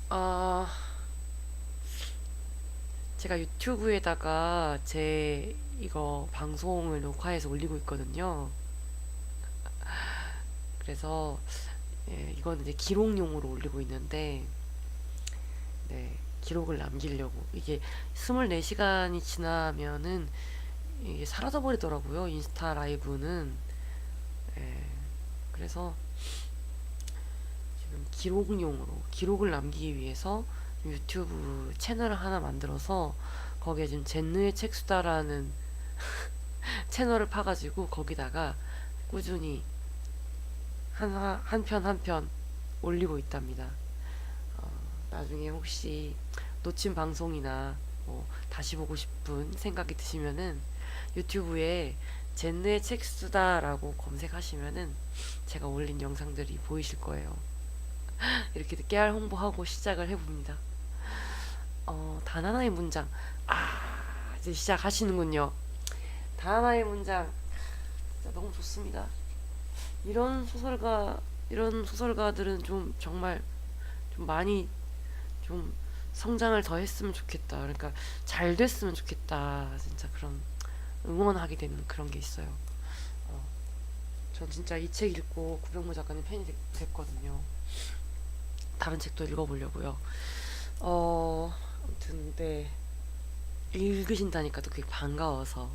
아, 제가 유튜브에다가 제 이거 방송을 녹화해서 올리고 있거든요. 그래서 이거는 이제 기록용으로 올리고 있는데, 네, 기록을 남기려고. 이게 24시간이 지나면은 이게 사라져 버리더라고요. 인스타 라이브는. 예, 그래서 지금 기록용으로 기록을 남기기 위해서 유튜브 채널을 하나 만들어서 거기에 지금 젠느의 책수다라는 채널을 파가지고 거기다가 꾸준히 한 편 한 편 올리고 있답니다. 어, 나중에 혹시 놓친 방송이나 뭐 다시 보고 싶은 생각이 드시면은 유튜브에 젠느의 책수다라고 검색하시면은 제가 올린 영상들이 보이실 거예요. 이렇게 깨알 홍보하고 시작을 해봅니다. 단 하나의 문장. 이제 시작하시는군요. 단 하나의 문장. 진짜 너무 좋습니다. 이런 소설가, 이런 소설가들은 좀 정말 좀 많이 좀 성장을 더 했으면 좋겠다. 그러니까 잘 됐으면 좋겠다. 진짜 그런 응원하게 되는 그런 게 있어요. 어, 전 진짜 이 책 읽고 구병모 작가님 팬이 됐거든요. 다른 책도 읽어보려고요. 아무튼 네, 읽으신다니까 또 그게 반가워서.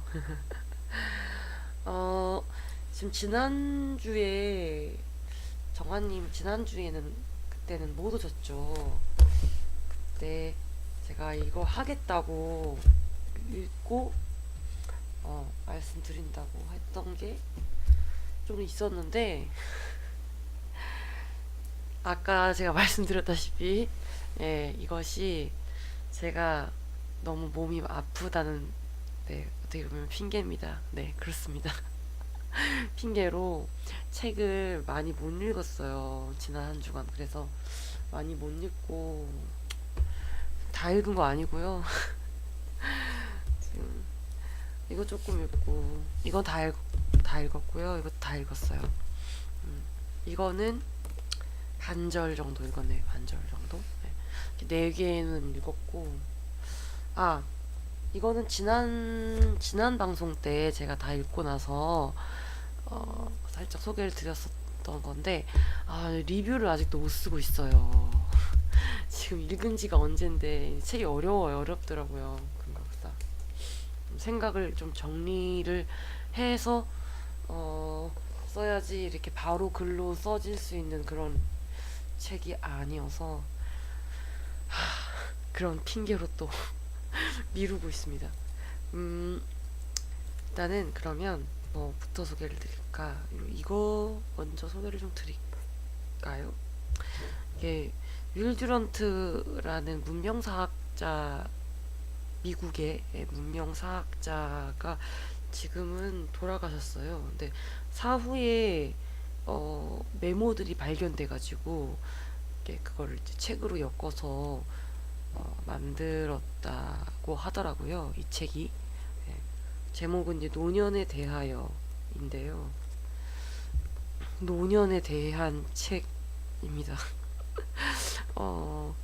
어, 지금 지난주에 정한님 지난주에는 그때는 못 오셨죠. 그때 제가 이거 하겠다고 읽고 말씀드린다고 했던 게 좀 있었는데 아까 제가 말씀드렸다시피 이것이 제가 너무 몸이 아프다는 어떻게 보면 핑계입니다. 네, 그렇습니다. 핑계로 책을 많이 못 읽었어요. 지난 한 주간. 그래서 많이 못 읽고 다 읽은 거 아니고요. 지금 이거 조금 읽고 이건 다 읽었고요. 이거 다 읽었어요. 음, 이거는 반절 정도 읽었네요. 반절 정도. 네 개는 읽었고 아 이거는 지난 방송 때 제가 다 읽고 나서 살짝 소개를 드렸었던 건데 리뷰를 아직도 못 쓰고 있어요. 지금 읽은 지가 언젠데 책이 어렵더라고요. 금각사. 생각을 좀 정리를 해서 써야지 이렇게 바로 글로 써질 수 있는 그런 책이 아니어서 그런 핑계로 또 미루고 있습니다. 음, 일단은 그러면 뭐부터 소개를 드릴까? 이거 먼저 소개를 좀 드릴까요? 이게 윌 듀런트라는 문명사학자 미국의 문명사학자가 지금은 돌아가셨어요. 근데 사후에 메모들이 발견돼가지고 그거를 이제 책으로 엮어서 만들었다고 하더라고요. 이 책이. 네. 제목은 이제 노년에 대하여인데요. 노년에 대한 책입니다. 어,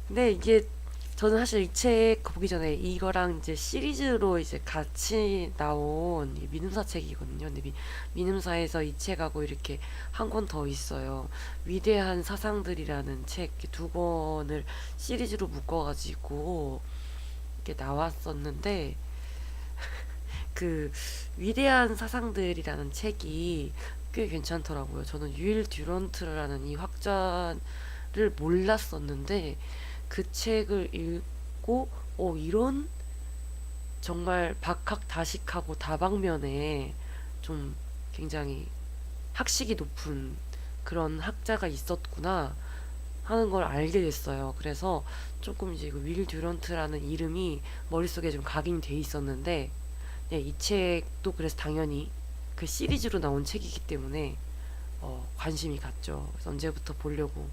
근데 이게 저는 사실 이 책 보기 전에 이거랑 이제 시리즈로 이제 같이 나온 민음사 책이거든요. 근데 민음사에서 이 책하고 이렇게 한 권 더 있어요. 위대한 사상들이라는 책 두 권을 시리즈로 묶어가지고 이렇게 나왔었는데 그 위대한 사상들이라는 책이 꽤 괜찮더라고요. 저는 유일 듀런트라는 이 학자를 몰랐었는데 그 책을 읽고 이런 정말 박학다식하고 다방면에 좀 굉장히 학식이 높은 그런 학자가 있었구나 하는 걸 알게 됐어요. 그래서 조금 이제 그윌 듀런트라는 이름이 머릿속에 좀 각인이 돼 있었는데 네, 이 책도 그래서 당연히 그 시리즈로 나온 책이기 때문에 관심이 갔죠. 그래서 언제부터 보려고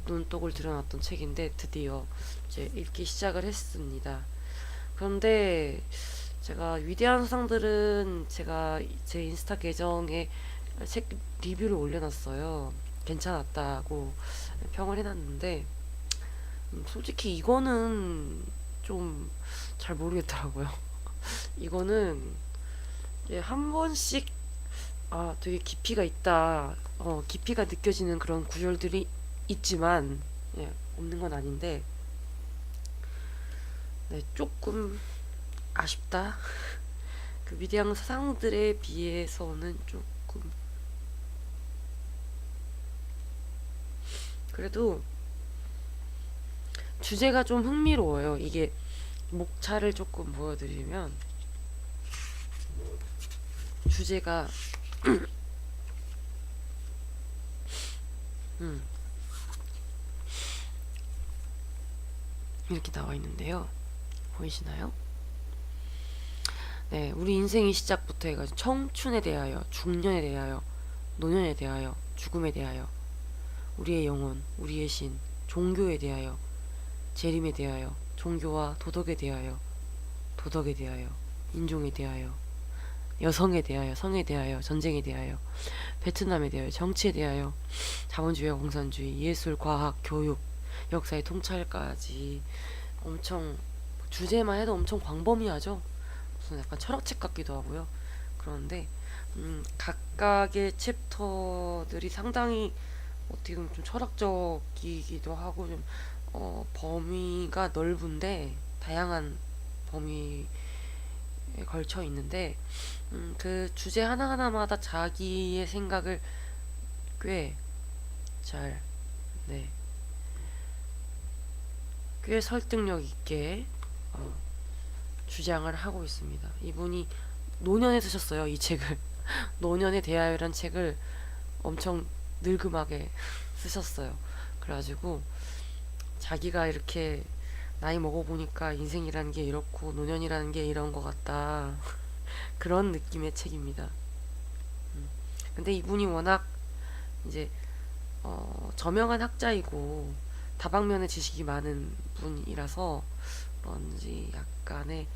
눈독을 들여놨던 책인데 드디어 이제 읽기 시작을 했습니다. 그런데 제가 위대한 사상들은 제가 제 인스타 계정에 책 리뷰를 올려놨어요. 괜찮았다고 평을 해놨는데 솔직히 이거는 좀 잘 모르겠더라고요. 이거는 한 번씩 되게 깊이가 있다. 깊이가 느껴지는 그런 구절들이 있지만 없는 건 아닌데 네, 조금 아쉽다. 그 위대한 사상들에 비해서는 조금 그래도 주제가 좀 흥미로워요. 이게 목차를 조금 보여드리면 주제가 음, 이렇게 나와 있는데요. 보이시나요? 네, 우리 인생의 시작부터 해가지고 청춘에 대하여, 중년에 대하여, 노년에 대하여, 죽음에 대하여, 우리의 영혼, 우리의 신, 종교에 대하여, 재림에 대하여, 종교와 도덕에 대하여, 도덕에 대하여, 인종에 대하여, 여성에 대하여, 성에 대하여, 전쟁에 대하여, 베트남에 대하여, 정치에 대하여, 자본주의와 공산주의, 예술, 과학, 교육, 역사의 통찰까지 엄청 주제만 해도 엄청 광범위하죠. 무슨 약간 철학책 같기도 하고요. 그런데 각각의 챕터들이 상당히 어떻게 보면 좀 철학적이기도 하고 좀 범위가 넓은데 다양한 범위에 걸쳐 있는데 그 주제 하나하나마다 자기의 생각을 꽤 잘, 네, 꽤 설득력 있게 어, 주장을 하고 있습니다. 이분이 노년에 쓰셨어요, 이 책을. 노년에 대하여란 책을 엄청 늙음하게 쓰셨어요. 그래가지고 자기가 이렇게 나이 먹어보니까 인생이라는 게 이렇고 노년이라는 게 이런 것 같다. 그런 느낌의 책입니다. 근데 이분이 워낙 이제 저명한 학자이고 다방면의 지식이 많은 분이라서 그런지 약간의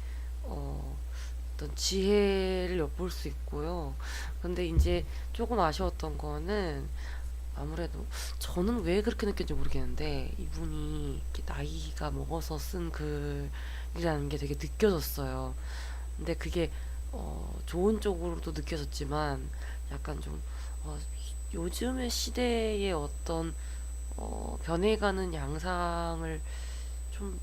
어떤 지혜를 엿볼 수 있고요. 근데 이제 조금 아쉬웠던 거는 아무래도 저는 왜 그렇게 느꼈는지 모르겠는데 이분이 이렇게 나이가 먹어서 쓴 글이라는 게 되게 느껴졌어요. 근데 그게 좋은 쪽으로도 느껴졌지만 약간 좀 요즘의 시대의 어떤 변해가는 양상을 좀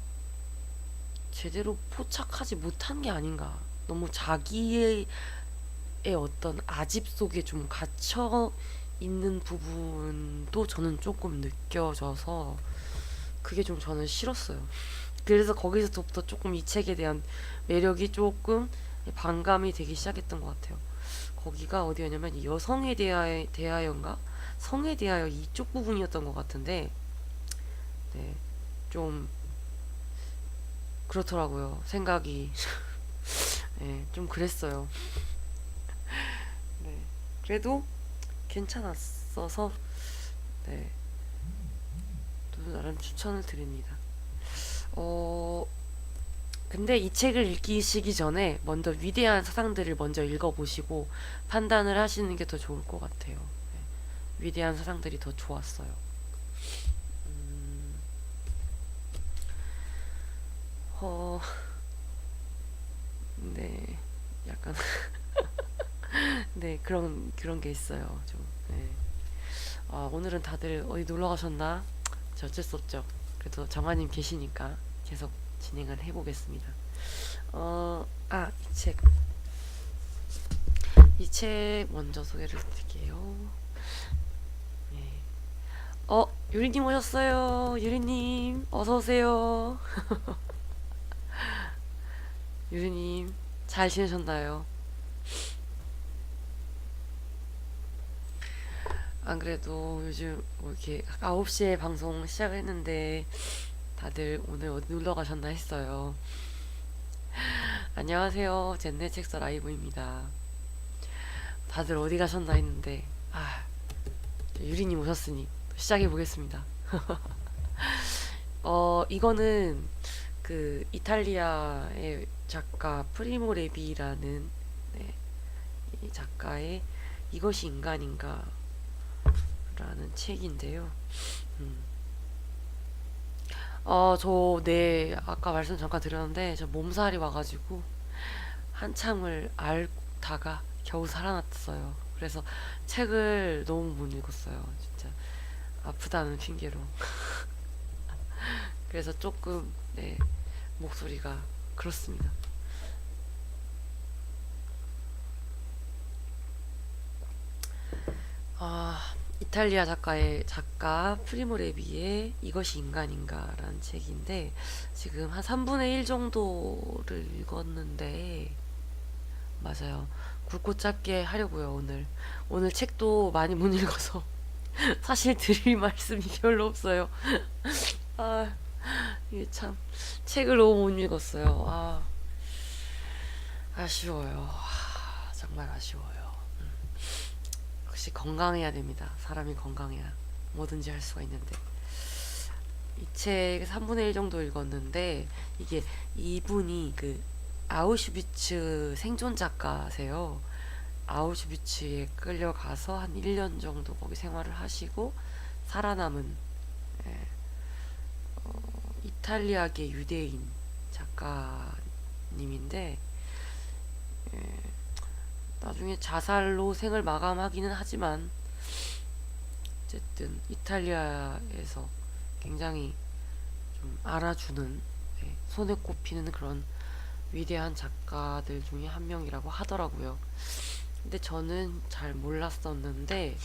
제대로 포착하지 못한 게 아닌가. 너무 자기의 어떤 아집 속에 좀 갇혀 있는 부분도 저는 조금 느껴져서 그게 좀 저는 싫었어요. 그래서 거기서부터 조금 이 책에 대한 매력이 조금 반감이 되기 시작했던 것 같아요. 거기가 어디였냐면 이 여성에 대하여인가? 성에 대하여 이쪽 부분이었던 것 같은데 네, 좀 그렇더라고요. 생각이 네, 좀 그랬어요. 네, 그래도 괜찮았어서 네, 또 나름 추천을 드립니다. 어, 근데 이 책을 읽으시기 전에 먼저 위대한 사상들을 먼저 읽어보시고 판단을 하시는 게 더 좋을 것 같아요. 네, 위대한 사상들이 더 좋았어요. 음, 어, 네, 약간 네 그런 게 있어요. 좀. 네. 오늘은 다들 어디 놀러 가셨나? 저 어쩔 수 없죠. 그래도 정아님 계시니까 계속 진행을 해보겠습니다. 이 책 먼저 소개를 드릴게요. 네. 유리님 오셨어요. 유리님, 어서오세요. 유리님, 잘 지내셨나요? 안 그래도 요즘 뭐 이렇게 9시에 방송 시작을 했는데 다들 오늘 어디 놀러 가셨나 했어요. 안녕하세요. 젠네 책서 라이브입니다. 다들 어디 가셨나 했는데, 유리님 오셨으니 시작해 보겠습니다. 이거는 그 이탈리아의 작가 프리모 레비라는 네, 이 작가의 이것이 인간인가 라는 책인데요. 음, 네, 아까 말씀 잠깐 드렸는데, 저 몸살이 와가지고, 한참을 앓다가 겨우 살아났어요. 그래서 책을 너무 못 읽었어요. 진짜. 아프다는 핑계로. 그래서 조금, 네, 목소리가 그렇습니다. 이탈리아 작가 프리모 레비의 이것이 인간인가라는 책인데 지금 한 3분의 1 정도를 읽었는데 맞아요. 굵고 짧게 하려고요, 오늘. 오늘 책도 많이 못 읽어서 사실 드릴 말씀이 별로 없어요. 아, 이게 참 책을 너무 못 읽었어요. 아쉬워요. 정말 아쉬워요. 역시 건강해야 됩니다. 사람이 건강해야 뭐든지 할 수가 있는데. 이 책 3분의 1 정도 읽었는데, 이게 이분이 그 아우슈비츠 생존 작가세요. 아우슈비츠에 끌려가서 한 1년 정도 거기 생활을 하시고, 살아남은, 예, 이탈리아계 유대인 작가님인데, 예, 나중에 자살로 생을 마감하기는 하지만 어쨌든 이탈리아에서 굉장히 좀 알아주는 손에 꼽히는 그런 위대한 작가들 중에 한 명이라고 하더라고요. 근데 저는 잘 몰랐었는데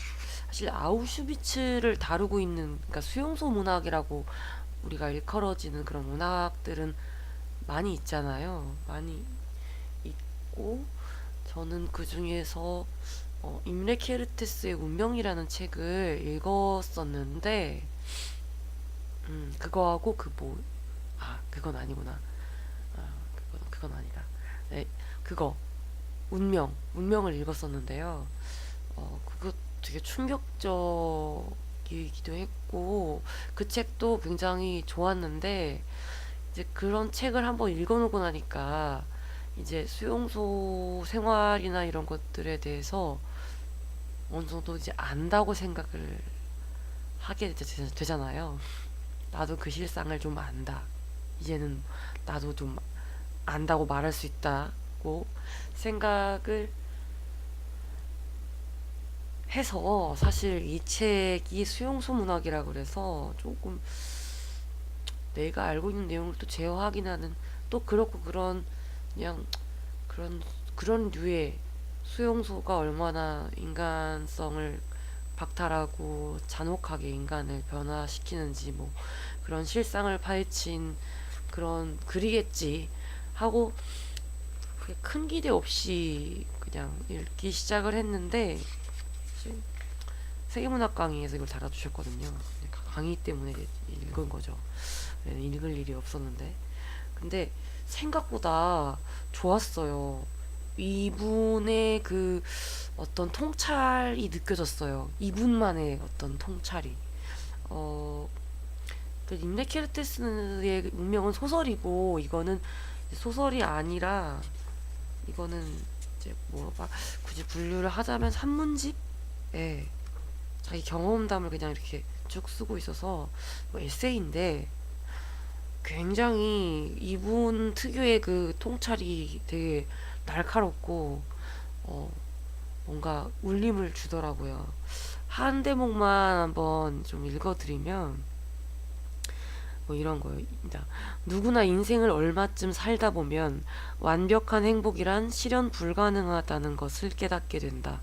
사실 아우슈비츠를 다루고 있는 그러니까 수용소 문학이라고 우리가 일컬어지는 그런 문학들은 많이 있잖아요. 많이 있고 저는 그 중에서 임레 케르테스의 운명이라는 책을 읽었었는데, 그거하고 그건 아니구나. 그건 아니다. 네, 그거 운명을 읽었었는데요. 그거 되게 충격적이기도 했고, 그 책도 굉장히 좋았는데, 이제 그런 책을 한번 읽어놓고 나니까 이제 수용소 생활이나 이런 것들에 대해서 어느 정도 이제 안다고 생각을 하게 되잖아요. 나도 그 실상을 좀 안다. 이제는 나도 좀 안다고 말할 수 있다고 생각을 해서 사실 이 책이 수용소 문학이라 그래서 조금 내가 알고 있는 내용을 또 재확인하는 또 그렇고 그냥 그런 류의 수용소가 얼마나 인간성을 박탈하고 잔혹하게 인간을 변화시키는지 뭐 그런 실상을 파헤친 그런 글이겠지 하고 큰 기대 없이 그냥 읽기 시작을 했는데 세계문학 강의에서 이걸 달아주셨거든요. 강의 때문에 읽은 거죠. 읽을 일이 없었는데 근데 생각보다 좋았어요. 이분의 그 어떤 통찰이 느껴졌어요. 이분만의 어떤 통찰이. 어, 그 임레케르테스의 운명은 소설이고 이거는 소설이 아니라 이거는 이제 굳이 분류를 하자면 산문집? 예. 자기 경험담을 그냥 이렇게 쭉 쓰고 있어서 뭐 에세이인데 굉장히 이분 특유의 그 통찰이 되게 날카롭고 어, 뭔가 울림을 주더라고요. 한 대목만 한번 좀 읽어드리면 뭐 이런 거입니다. 누구나 인생을 얼마쯤 살다 보면 완벽한 행복이란 실현 불가능하다는 것을 깨닫게 된다.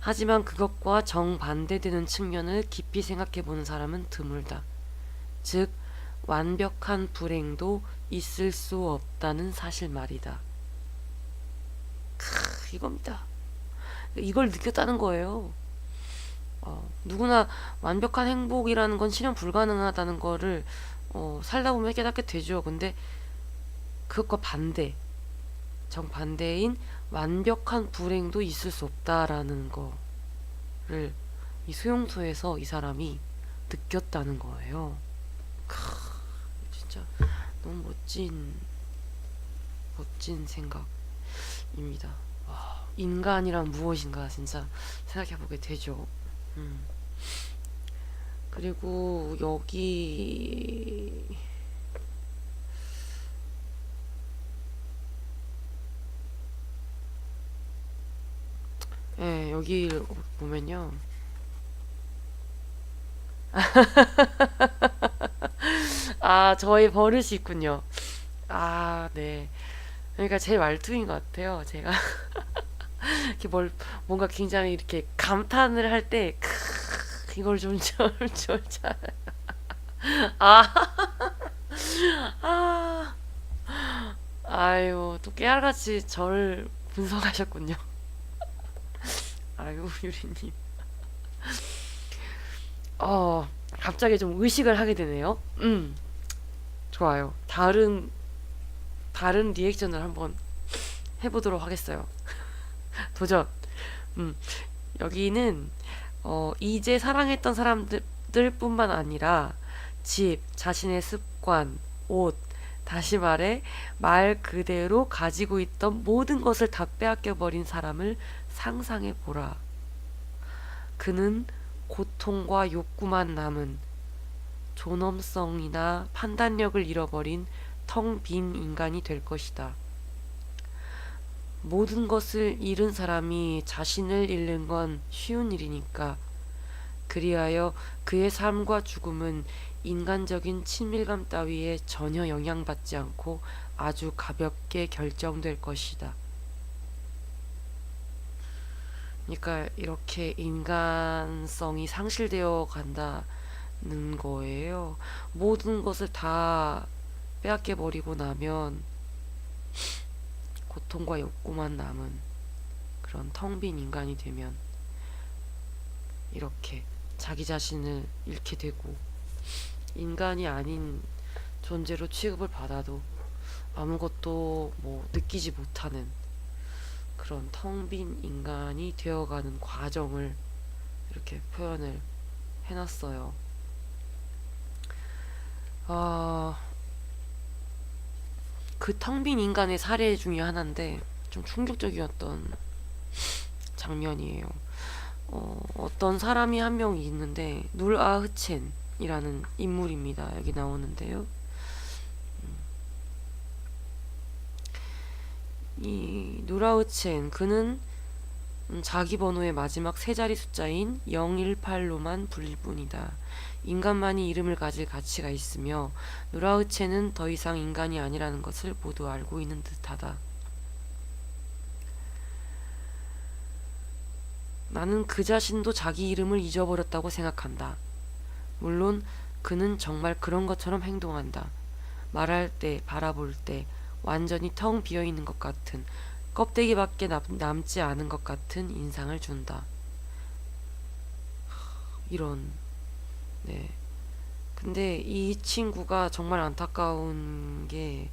하지만 그것과 정반대되는 측면을 깊이 생각해보는 사람은 드물다. 즉, 완벽한 불행도 있을 수 없다는 사실 말이다. 이겁니다. 이걸 느꼈다는 거예요. 누구나 완벽한 행복이라는 건 실현 불가능하다는 거를 살다 보면 깨닫게 되죠. 근데 그것과 정반대인 완벽한 불행도 있을 수 없다라는 거를 이 수용소에서 이 사람이 느꼈다는 거예요. 진짜 너무 멋진 생각입니다. 인간이란 무엇인가 진짜 생각해보게 되죠. 그리고 여기 예, 여기 보면요. 아, 저의 버릇이 있군요. 아, 네. 그러니까 제 말투인 것 같아요. 제가 이렇게 뭔가 굉장히 이렇게 감탄을 할 때, 이걸 좀, 잘. 아, 아, 아유, 또 깨알같이 저를 분석하셨군요. 아유, 유리님. 어, 갑자기 좀 의식을 하게 되네요. 좋아요. 다른 리액션을 한번 해보도록 하겠어요. 도전. 음, 여기는 이제 사랑했던 사람들 뿐만 아니라 집, 자신의 습관, 옷, 다시 말해 말 그대로 가지고 있던 모든 것을 다 빼앗겨 버린 사람을 상상해 보라. 그는 고통과 욕구만 남은 존엄성이나 판단력을 잃어버린 텅 빈 인간이 될 것이다. 모든 것을 잃은 사람이 자신을 잃는 건 쉬운 일이니까. 그리하여 그의 삶과 죽음은 인간적인 친밀감 따위에 전혀 영향받지 않고 아주 가볍게 결정될 것이다. 그러니까 이렇게 인간성이 상실되어 간다는 거예요. 모든 것을 다 빼앗겨 버리고 나면 고통과 욕구만 남은 그런 텅 빈 인간이 되면 이렇게 자기 자신을 잃게 되고 인간이 아닌 존재로 취급을 받아도 아무것도 뭐 느끼지 못하는 그런 텅 빈 인간이 되어가는 과정을 이렇게 표현을 해놨어요. 아, 그 텅 빈 인간의 사례 중에 하나인데 좀 충격적이었던 장면이에요. 어떤 사람이 한 명 있는데 눌아흐첸이라는 인물입니다. 여기 나오는데요. 이 누라우첸 그는 자기 번호의 마지막 세 자리 숫자인 018로만 불릴 뿐이다. 인간만이 이름을 가질 가치가 있으며 누라우첸은 더 이상 인간이 아니라는 것을 모두 알고 있는 듯하다. 나는 그 자신도 자기 이름을 잊어버렸다고 생각한다. 물론 그는 정말 그런 것처럼 행동한다. 말할 때, 바라볼 때 완전히 텅 비어있는 것 같은 껍데기밖에 남지 않은 것 같은 인상을 준다. 이런 네. 근데 이 친구가 정말 안타까운 게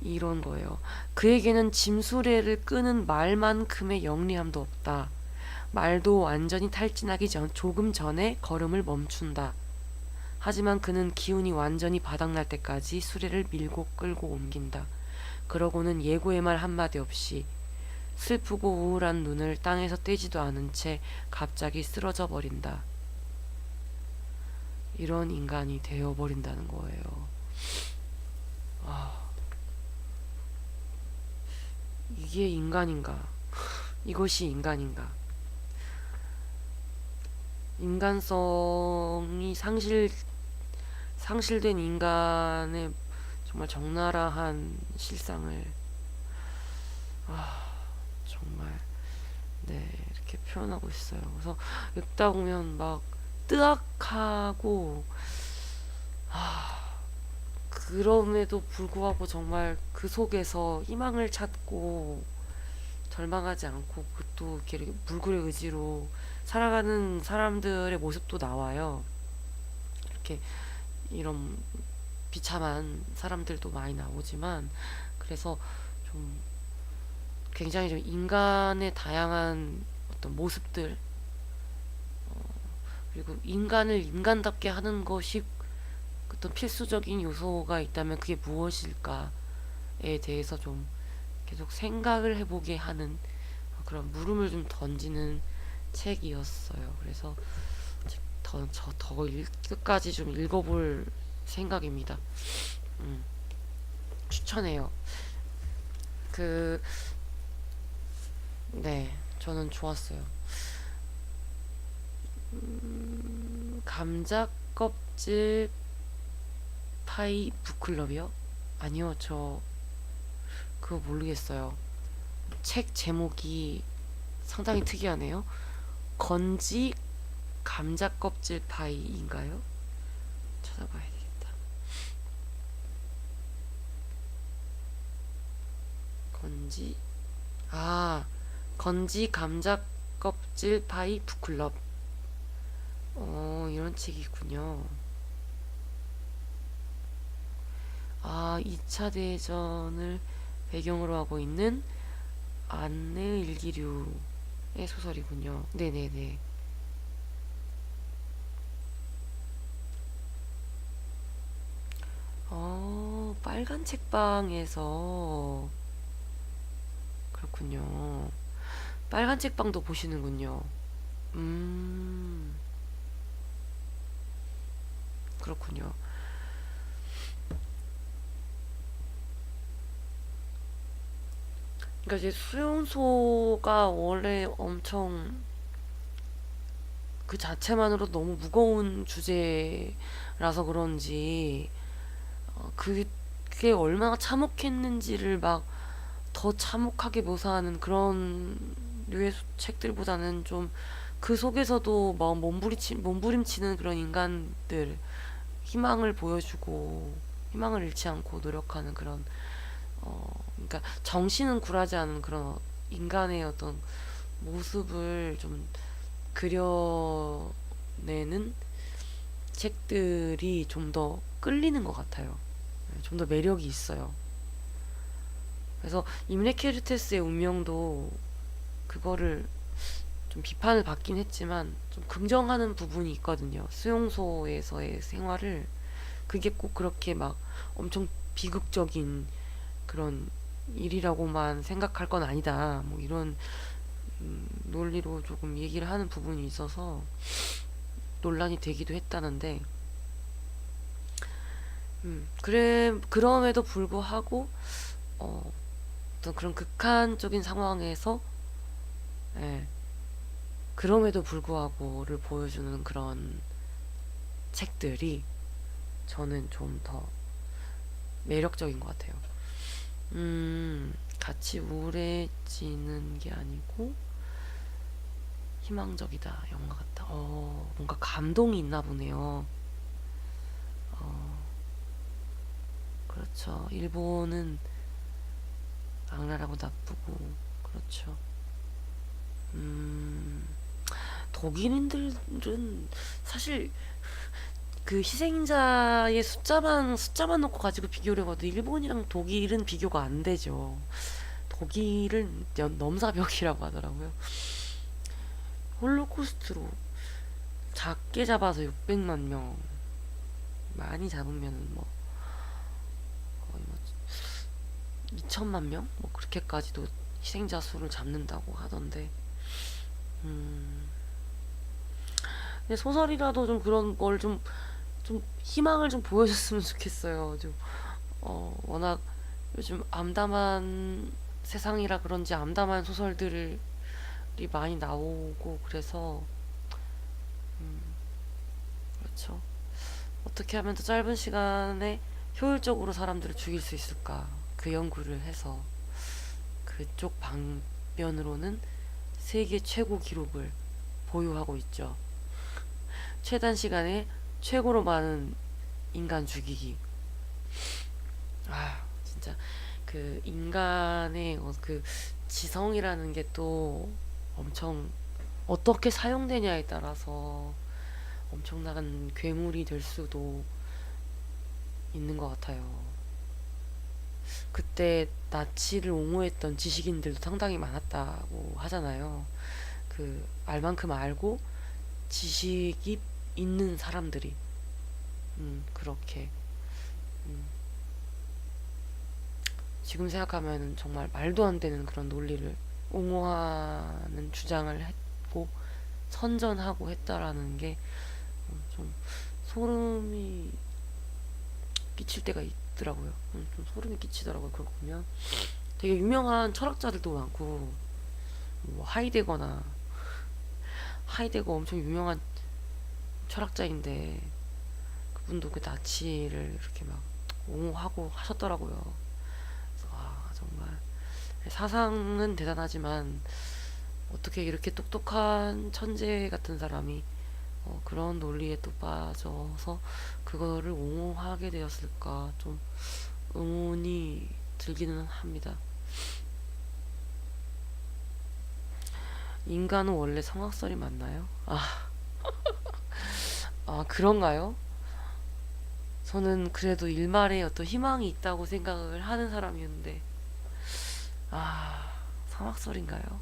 이런 거예요. 그에게는 짐수레를 끄는 말만큼의 영리함도 없다. 말도 완전히 탈진하기 조금 전에 걸음을 멈춘다. 하지만 그는 기운이 완전히 바닥날 때까지 수레를 밀고 끌고 옮긴다. 그러고는 예고의 말 한마디 없이 슬프고 우울한 눈을 땅에서 떼지도 않은 채 갑자기 쓰러져 버린다. 이런 인간이 되어버린다는 거예요. 아, 이게 인간인가? 이것이 인간인가? 인간성이 상실된 인간의 정말 적나라한 실상을 정말 네 이렇게 표현하고 있어요. 그래서 읽다 보면 막 뜨악하고 그럼에도 불구하고 정말 그 속에서 희망을 찾고 절망하지 않고 그것도 이렇게 불굴의 의지로 살아가는 사람들의 모습도 나와요. 이렇게 이런 비참한 사람들도 많이 나오지만 그래서 좀 굉장히 좀 인간의 다양한 어떤 모습들 그리고 인간을 인간답게 하는 것이 어떤 필수적인 요소가 있다면 그게 무엇일까에 대해서 좀 계속 생각을 해보게 하는 그런 물음을 좀 던지는 책이었어요. 그래서 더 끝까지 좀 읽어볼 생각입니다. 음, 추천해요. 그, 네, 저는 좋았어요. 감자 껍질 파이 북클럽이요? 아니요, 저 그거 모르겠어요. 책 제목이 상당히 특이하네요. 건지 감자 껍질 파이인가요? 찾아봐야 되겠다. 건지, 아, 건지 감자 껍질 파이 북클럽. 이런 책이 있군요. 아, 2차 대전을 배경으로 하고 있는 안내 일기류의 소설이군요. 네네네. 빨간 책방에서 그렇군요. 빨간 책방도 보시는군요. 음, 그렇군요. 그러니까 이제 수용소가 원래 엄청 그 자체만으로 너무 무거운 주제라서 그런지 그게 얼마나 참혹했는지를 막 더 참혹하게 묘사하는 그런 류의 책들보다는 좀 그 속에서도 막 몸부림치는 그런 인간들 희망을 보여주고 희망을 잃지 않고 노력하는 그런 그러니까 정신은 굴하지 않은 그런 인간의 어떤 모습을 좀 그려내는 책들이 좀 더 끌리는 것 같아요. 좀 더 매력이 있어요. 그래서 임레케르테스의 운명도 그거를 좀 비판을 받긴 했지만 좀 긍정하는 부분이 있거든요. 수용소에서의 생활을 그게 꼭 그렇게 막 엄청 비극적인 그런 일이라고만 생각할 건 아니다. 뭐 이런 논리로 조금 얘기를 하는 부분이 있어서 논란이 되기도 했다는데, 그래 그럼에도 불구하고 어떤 그런 극한적인 상황에서 예, 그럼에도 불구하고를 보여주는 그런 책들이 저는 좀 더 매력적인 것 같아요. 같이 우울해지는 게 아니고 희망적이다, 영화 같다. 뭔가 감동이 있나 보네요. 어, 그렇죠. 일본은 악랄하고 나쁘고, 그렇죠. 음, 독일인들은 사실 그 희생자의 숫자만 놓고 가지고 비교를 해봐도 일본이랑 독일은 비교가 안 되죠. 독일은 넘사벽이라고 하더라고요. 홀로코스트로 작게 잡아서 600만 명, 많이 잡으면 뭐 거의 뭐 2천만 명? 뭐 그렇게까지도 희생자 수를 잡는다고 하던데. 음, 근데 소설이라도 좀 그런 걸 좀 희망을 좀 보여줬으면 좋겠어요. 좀, 워낙 요즘 암담한 세상이라 그런지 암담한 소설들이 많이 나오고 그래서, 그렇죠. 어떻게 하면 더 짧은 시간에 효율적으로 사람들을 죽일 수 있을까? 그 연구를 해서 그쪽 방면으로는 세계 최고 기록을 보유하고 있죠. 최단 시간에 최고로 많은 인간 죽이기. 아, 진짜 그 인간의 그 지성이라는 게 또 엄청 어떻게 사용되냐에 따라서 엄청난 괴물이 될 수도 있는 것 같아요. 그때 나치를 옹호했던 지식인들도 상당히 많았다고 하잖아요. 그 알만큼 알고 지식이 있는 사람들이 그렇게 음, 지금 생각하면 정말 말도 안 되는 그런 논리를 옹호하는 주장을 했고 선전하고 했다라는 게 좀 소름이 끼칠 때가 있더라고요. 좀 소름이 끼치더라고요. 그걸 보면 되게 유명한 철학자들도 많고 뭐 하이데거 엄청 유명한 철학자인데 그분도 그 나치를 이렇게 막 옹호하고 하셨더라고요. 그래서 정말 사상은 대단하지만 어떻게 이렇게 똑똑한 천재 같은 사람이 그런 논리에 또 빠져서 그거를 옹호하게 되었을까 좀 의문이 들기는 합니다. 인간은 원래 성악설이 맞나요? 그런가요? 저는 그래도 일말의 어떤 희망이 있다고 생각을 하는 사람이었는데, 성악설인가요?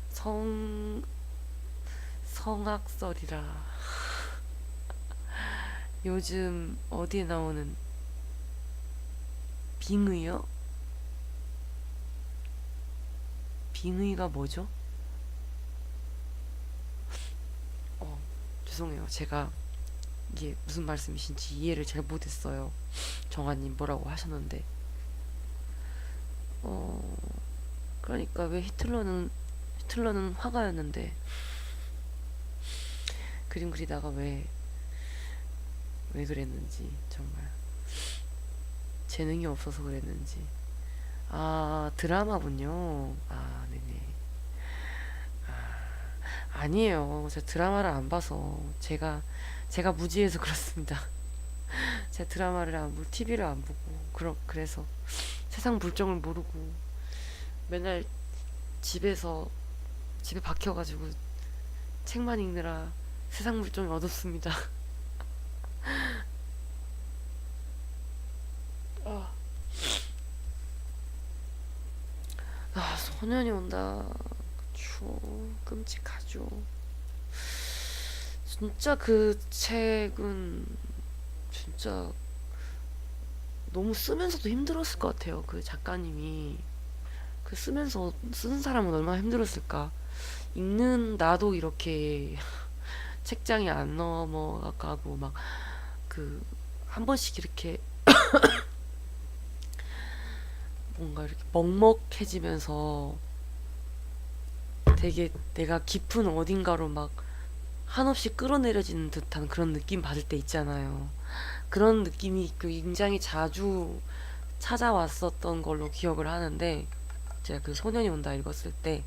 성, 성악설이라. 요즘 어디에 나오는 빙의요? 빙의가 뭐죠? 죄송해요. 제가 이게 무슨 말씀이신지 이해를 잘 못했어요. 정아님 뭐라고 하셨는데. 어, 그러니까 왜 히틀러는 화가였는데 그림 그리다가 왜 그랬는지 정말 재능이 없어서 그랬는지. 드라마군요. 네네. 아니에요. 제가 드라마를 안 봐서 제가 무지해서 그렇습니다. 제가 드라마를 안 보고 TV를 안 보고 그래서 세상 물정을 모르고 맨날 집에 박혀가지고 책만 읽느라 세상 물정이 어둡습니다. 아, 소년이 온다. 그쵸. 끔찍하죠. 진짜 그 책은 진짜 너무 쓰면서도 힘들었을 것 같아요. 그 작가님이 그 쓰면서 쓰는 사람은 얼마나 힘들었을까. 읽는 나도 이렇게 책장이 안 넘어가고 막 그 한 번씩 이렇게 뭔가 이렇게 먹먹해지면서 되게 내가 깊은 어딘가로 막 한없이 끌어내려지는 듯한 그런 느낌 받을 때 있잖아요. 그런 느낌이 굉장히 자주 찾아왔었던 걸로 기억을 하는데 제가 그 소년이 온다 읽었을 때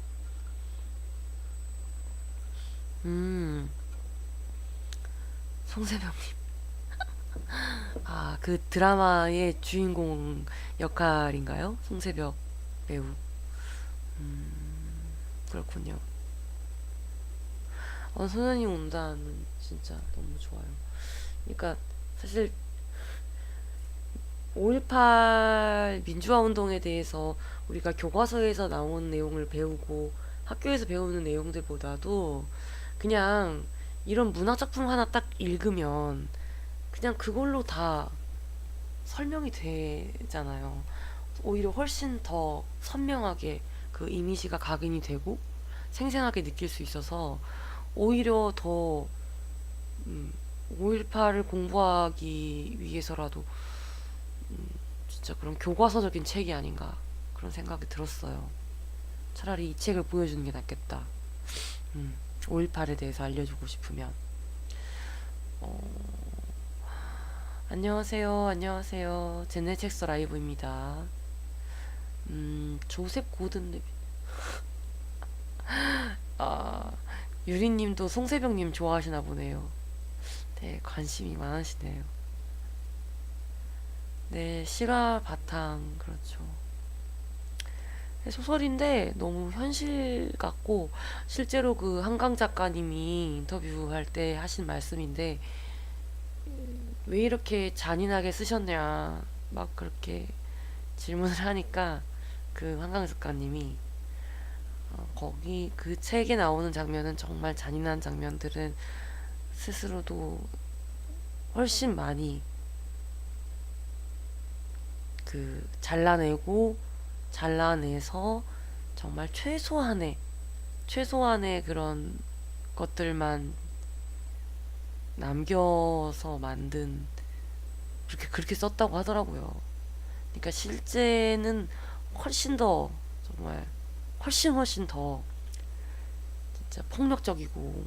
음, 송세병님. 그 드라마의 주인공 역할인가요? 송세벽 배우. 그렇군요. 소년이 온다는 진짜 너무 좋아요. 그러니까 사실 5.18 민주화 운동에 대해서 우리가 교과서에서 나온 내용을 배우고 학교에서 배우는 내용들보다도 그냥 이런 문학 작품 하나 딱 읽으면 그냥 그걸로 다 설명이 되잖아요. 오히려 훨씬 더 선명하게 그 이미지가 각인이 되고 생생하게 느낄 수 있어서 오히려 더 5.18을 공부하기 위해서라도 진짜 그런 교과서적인 책이 아닌가 그런 생각이 들었어요. 차라리 이 책을 보여주는 게 낫겠다. 5.18에 대해서 알려주고 싶으면. 안녕하세요, 안녕하세요. 제네책서 라이브입니다. 조셉 고든 레비. 아, 유리님도 송세병님 좋아하시나 보네요. 네, 관심이 많으시네요. 네, 실화 바탕, 그렇죠. 네, 소설인데 너무 현실 같고, 실제로 그 한강 작가님이 인터뷰할 때 하신 말씀인데, 왜 이렇게 잔인하게 쓰셨냐, 막 그렇게 질문을 하니까, 그 한강 작가님이, 거기 그 책에 나오는 장면은 정말 잔인한 장면들은 스스로도 훨씬 많이 그 잘라내고 잘라내서 정말 최소한의 그런 것들만 남겨서 만든, 그렇게 썼다고 하더라고요. 그러니까 실제는 훨씬 더, 정말 훨씬 더 진짜 폭력적이고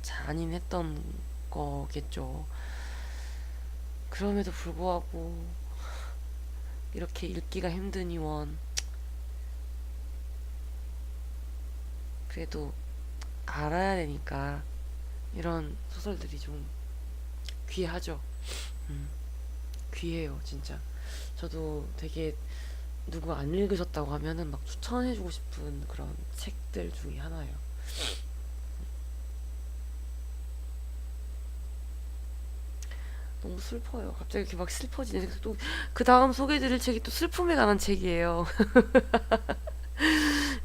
잔인했던 거겠죠. 그럼에도 불구하고 이렇게 읽기가 힘드니 원, 그래도 알아야 되니까 이런 소설들이 좀 귀하죠. 음, 귀해요, 진짜. 저도 되게 누구 안 읽으셨다고 하면은 막 추천해주고 싶은 그런 책들 중에 하나예요. 너무 슬퍼요. 갑자기 이렇게 막 슬퍼지네. 또 그 다음 소개해드릴 책이 또 슬픔에 관한 책이에요.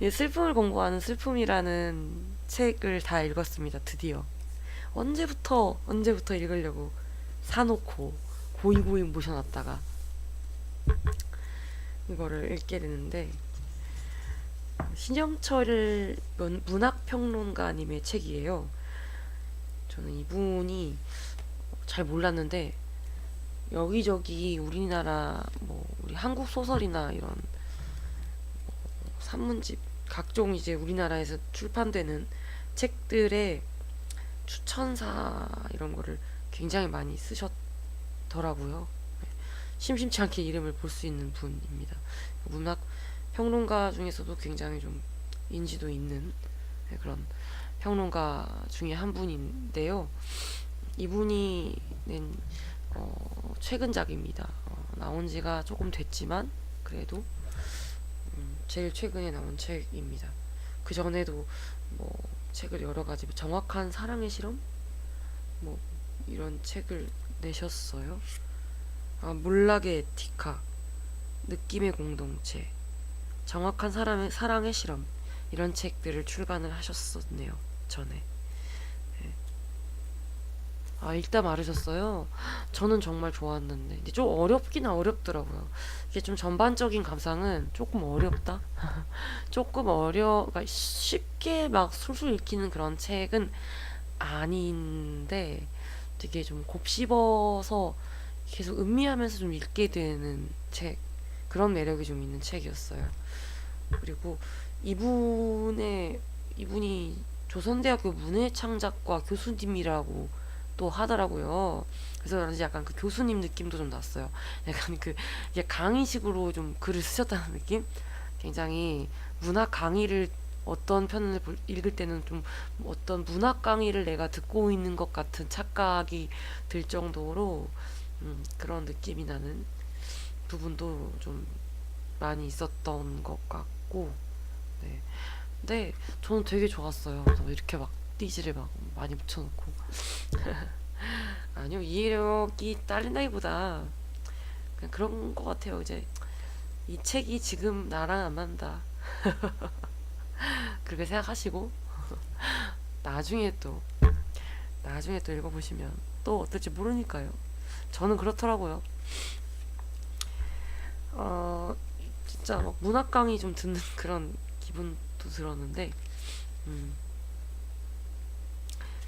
예, 슬픔을 공부하는 슬픔이라는 책을 다 읽었습니다. 드디어. 언제부터 읽으려고 사놓고 고이 모셔놨다가 이거를 읽게 되는데, 신영철 문학평론가님의 책이에요. 저는 이분이 잘 몰랐는데 여기저기 우리나라 뭐 우리 한국 소설이나 이런 산문집, 각종 이제 우리나라에서 출판되는 책들의 추천사 이런 거를 굉장히 많이 쓰셨더라고요. 심심치 않게 이름을 볼 수 있는 분입니다. 문학 평론가 중에서도 굉장히 좀 인지도 있는 그런 평론가 중에 한 분인데요. 이분이 낸 최근작입니다. 나온 지가 조금 됐지만 그래도 제일 최근에 나온 책입니다. 그 전에도 뭐 책을 여러 가지, 정확한 사랑의 실험 뭐 이런 책을 내셨어요. 몰락의 에티카, 느낌의 공동체, 정확한 사랑의 실험, 이런 책들을 출간을 하셨었네요, 전에. 네. 읽다 말으셨어요. 저는 정말 좋았는데 근데 좀 어렵긴 어렵더라고요. 이게 좀 전반적인 감상은 조금 어렵다. 그러니까 쉽게 막 술술 읽히는 그런 책은 아닌데 되게 좀 곱씹어서 계속 음미하면서 좀 읽게 되는 책, 그런 매력이 좀 있는 책이었어요. 그리고 이분이 조선대학교 문해창작과 교수님이라고 또 하더라고요. 그래서 그런지 약간 그 교수님 느낌도 좀 났어요. 약간 그 이제 강의식으로 좀 글을 쓰셨다는 느낌? 굉장히 문학 강의를, 어떤 편을 읽을 때는 좀 어떤 문학 강의를 내가 듣고 있는 것 같은 착각이 들 정도로 그런 느낌이 나는 부분도 좀 많이 있었던 것 같고, 네. 근데 저는 되게 좋았어요. 이렇게 막 띠지를 막 많이 붙여놓고. 아니요, 이해력이 딸린다기보다 그냥 그런 것 같아요. 이제 이 책이 지금 나랑 안 맞는다, 그렇게 생각하시고 나중에 또 읽어보시면 또 어떨지 모르니까요. 저는 그렇더라고요. 어, 진짜 막 문학 강의 좀 듣는 그런 기분도 들었는데, 음,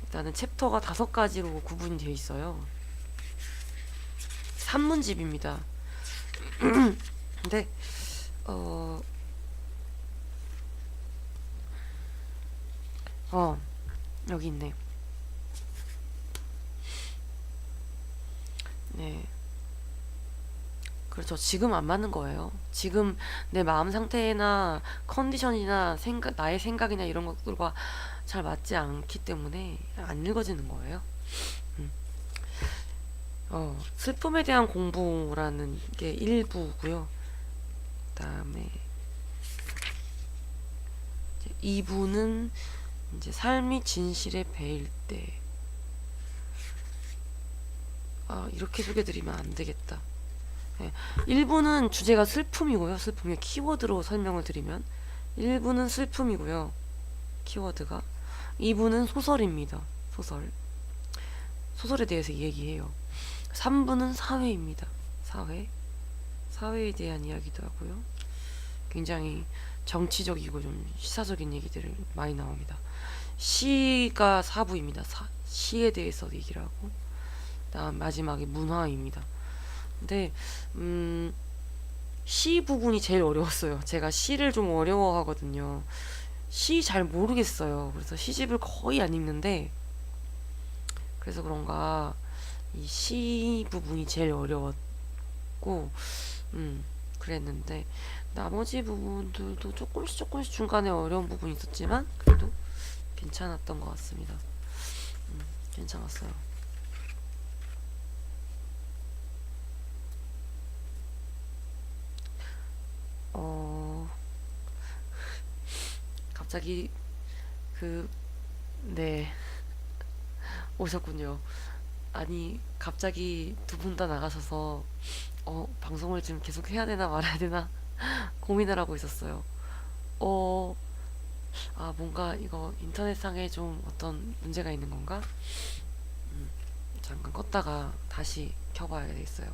일단은 챕터가 5가지로 구분이 되어 있어요. 산문집입니다. 근데 어, 여기 있네. 네. 그렇죠. 지금 안 맞는 거예요. 지금 내 마음 상태나 컨디션이나 나의 생각이나 이런 것들과 잘 맞지 않기 때문에 안 읽어지는 거예요. 음. 슬픔에 대한 공부라는 게 1부고요. 그다음에 2부는 이제 삶이 진실에 배일 때. 이렇게 소개드리면 안 되겠다. 네. 1부는 주제가 슬픔이고요. 슬픔의 키워드로 설명을 드리면 1부는 슬픔이고요. 키워드가. 2부는 소설입니다. 소설에 대해서 얘기해요. 3부는 사회입니다. 사회에 대한 이야기도 하고요. 굉장히 정치적이고 좀 시사적인 얘기들을 많이 나옵니다. 시가 4부입니다. 시에 대해서 얘기를 하고, 그다음 마지막에 문화입니다. 근데 시 부분이 제일 어려웠어요. 제가 시를 좀 어려워하거든요. 시 잘 모르겠어요. 그래서 시집을 거의 안 읽는데, 그래서 그런가 이 시 부분이 제일 어려웠고, 그랬는데 나머지 부분들도 조금씩 중간에 어려운 부분이 있었지만 그래도 괜찮았던 것 같습니다. 괜찮았어요. 어, 갑자기 그, 네, 오셨군요. 아니, 갑자기 두 분 다 나가셔서 방송을 지금 계속 해야 되나 말아야 되나 고민을 하고 있었어요. 어, 뭔가 이거 인터넷상에 좀 어떤 문제가 있는 건가? 잠깐 껐다가 다시 켜봐야 되겠어요.